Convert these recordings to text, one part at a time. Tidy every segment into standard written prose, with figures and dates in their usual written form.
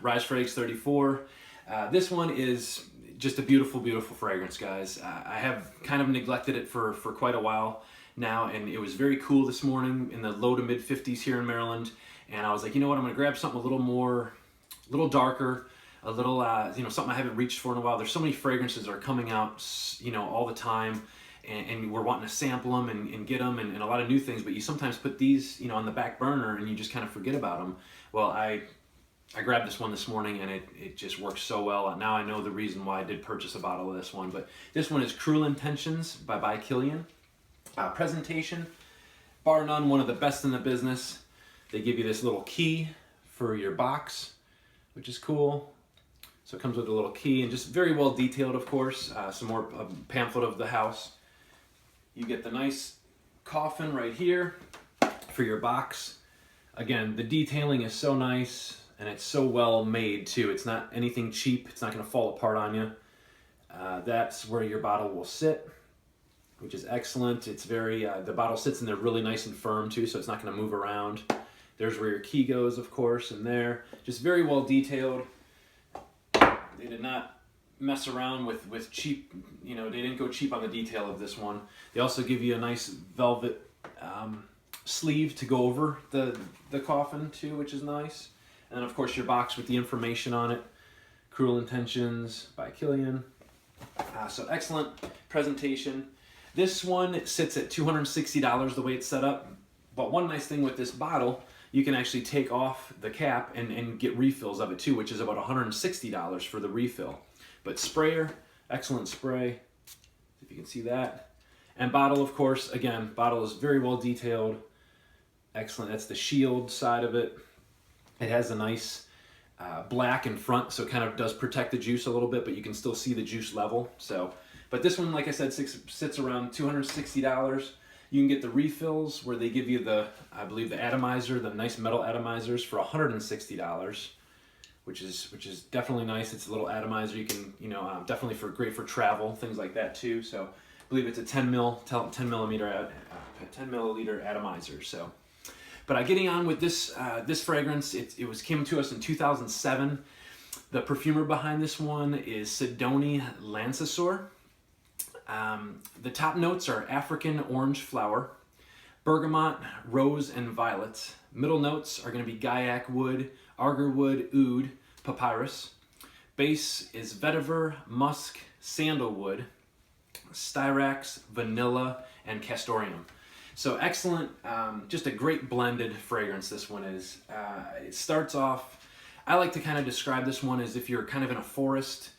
Rise Fragrance 34. This one is just a beautiful, beautiful fragrance, guys. I have kind of neglected it for quite a while now, and it was very cool this morning in the low to mid 50s here in Maryland. And I was like, you know what, I'm gonna grab something a little darker, a little, something I haven't reached for in a while. There's so many fragrances that are coming out, all the time, and we're wanting to sample them and get them and a lot of new things, but you sometimes put these, on the back burner and you just kind of forget about them. Well, I grabbed this one this morning and it just works so well. Now I know the reason why I did purchase a bottle of this one, but this one is Cruel Intentions by Kilian. Presentation, bar none, one of the best in the business. They give you this little key for your box, which is cool. So it comes with a little key and just very well detailed, of course. Some more pamphlet of the house. You get the nice coffin right here for your box. Again, the detailing is so nice and it's so well made too. It's not anything cheap. It's not going to fall apart on you. That's where your bottle will sit, which is excellent. It's very, the bottle sits in there really nice and firm too, so it's not going to move around. There's where your key goes, of course, in there. Just very well detailed. They did not mess around with cheap, they didn't go cheap on the detail of this one. They also give you a nice velvet sleeve to go over the coffin too, which is nice. And then of course your box with the information on it. Cruel Intentions by Kilian. So excellent presentation. This one sits at $260 the way it's set up. But one nice thing with this bottle, you can actually take off the cap and get refills of it too, which is about $160 for the refill. But sprayer, excellent spray, if you can see that. And bottle, of course, again, bottle is very well detailed. Excellent, that's the shield side of it. It has a nice black in front, so it kind of does protect the juice a little bit, but you can still see the juice level. So, but this one, like I said, sits around $260. You can get the refills where they give you I believe the atomizer, the nice metal atomizers for $160, which is definitely nice. It's a little atomizer. You can, definitely great for travel, things like that too. So I believe it's a 10 milliliter atomizer. So, but getting on with this fragrance, it came to us in 2007. The perfumer behind this one is Sidonie Lancesor. The top notes are African orange flower, bergamot, rose, and violet. Middle notes are going to be guaiac wood, agar wood, oud, papyrus. Base is vetiver, musk, sandalwood, styrax, vanilla, and castoreum. So excellent, just a great blended fragrance this one is. It starts off, I like to kind of describe this one as if you're kind of in a forest.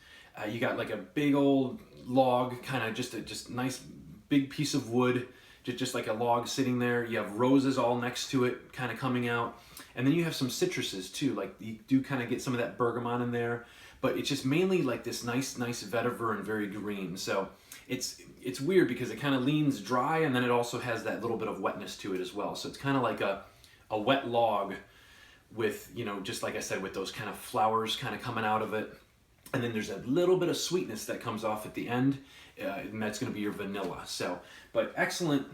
You got like a big old log, kind of just nice big piece of wood, just like a log sitting there. You have roses all next to it kind of coming out. And then you have some citruses too, like you do kind of get some of that bergamot in there, but it's just mainly like this nice vetiver and very green. So it's weird because it kind of leans dry and then it also has that little bit of wetness to it as well. So it's kind of like a wet log with, just like I said, with those kind of flowers kind of coming out of it. And then there's a little bit of sweetness that comes off at the end, and that's going to be your vanilla. So, but excellent,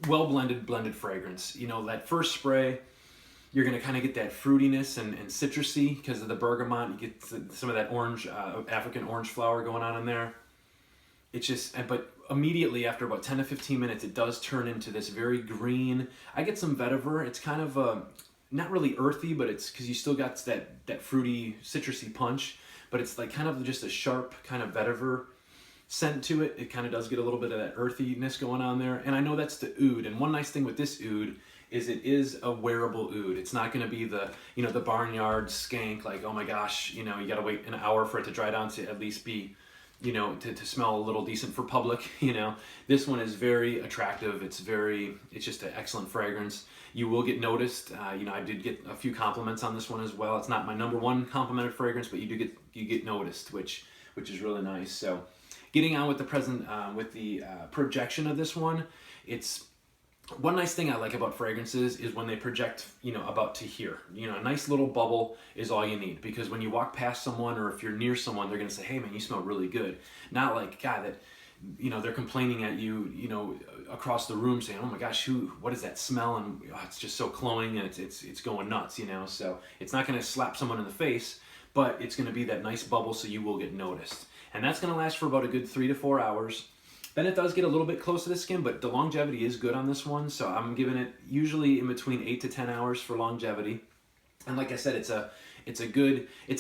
well blended fragrance. That first spray, you're going to kind of get that fruitiness and citrusy because of the bergamot. You get some of that orange, African orange flower going on in there. It's just, but immediately after about 10 to 15 minutes, it does turn into this very green. I get some vetiver. It's kind of not really earthy, but it's because you still got that fruity, citrusy punch. But it's like kind of just a sharp kind of vetiver scent to it. It kind of does get a little bit of that earthiness going on there. And I know that's the oud. And one nice thing with this oud is it is a wearable oud. It's not going to be the, the barnyard skank, like, oh my gosh, you got to wait an hour for it to dry down to at least be, to smell a little decent for public, This one is very attractive. It's just an excellent fragrance. You will get noticed. I did get a few compliments on this one as well. It's not my number one complimented fragrance, but you get noticed, which is really nice. So, getting on with the projection of this one, it's one nice thing I like about fragrances is when they project, about to here. A nice little bubble is all you need, because when you walk past someone or if you're near someone, they're gonna say, "Hey man, you smell really good." Not like, God, that they're complaining at you, across the room saying, "Oh my gosh, what is that smell?" And it's just so cloying and it's going nuts, So it's not going to slap someone in the face, but it's going to be that nice bubble, so you will get noticed. And that's going to last for about a good 3 to 4 hours. Then it does get a little bit close to the skin, but the longevity is good on this one, so I'm giving it usually in between 8 to 10 hours for longevity. And like I said, it's a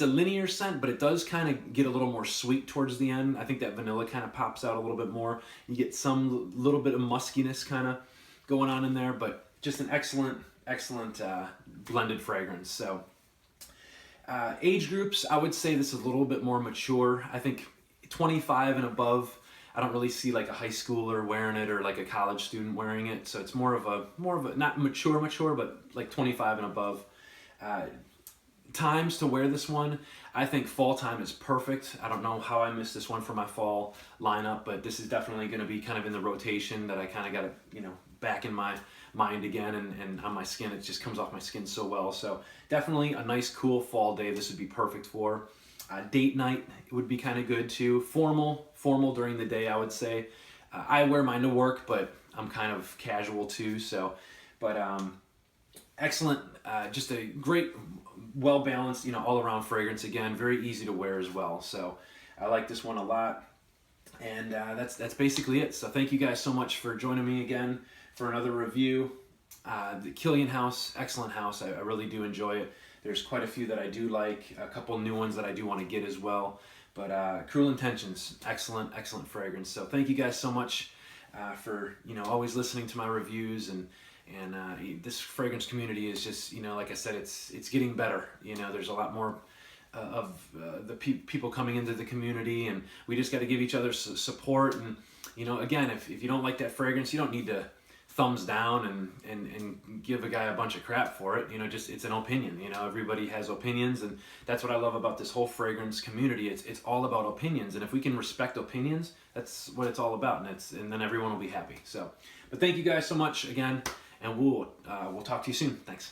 linear scent, but it does kind of get a little more sweet towards the end. I think that vanilla kind of pops out a little bit more. You get some little bit of muskiness kind of going on in there, but just an excellent blended fragrance. So age groups, I would say this is a little bit more mature. I think 25 and above. I don't really see like a high schooler wearing it or like a college student wearing it. So it's more of a not mature, but like 25 and above. Times to wear this one, I think fall time is perfect. I don't know how I missed this one for my fall lineup, but this is definitely going to be kind of in the rotation that I kind of got to, back in my mind again, and on my skin, it just comes off my skin so well. So definitely a nice cool fall day this would be perfect for. Date night would be kind of good too. Formal during the day, I would say. I wear mine to work, but I'm kind of casual too. So, but excellent, just a great, well balanced, all around fragrance. Again, very easy to wear as well. So I like this one a lot. And that's basically it. So thank you guys so much for joining me again for another review. The Kilian house, excellent house. I really do enjoy it. There's quite a few that I do like, a couple new ones that I do want to get as well. But Cruel Intentions, excellent fragrance. So thank you guys so much for always listening to my reviews, and this fragrance community is just like I said, it's getting better. There's a lot more of the people coming into the community, and we just got to give each other support. And again, if you don't like that fragrance, you don't need to thumbs down and give a guy a bunch of crap for it. Just it's an opinion. Everybody has opinions, and that's what I love about this whole fragrance community. It's all about opinions, and if we can respect opinions, that's what it's all about, and then everyone will be happy. So, but thank you guys so much again, and we'll talk to you soon. Thanks.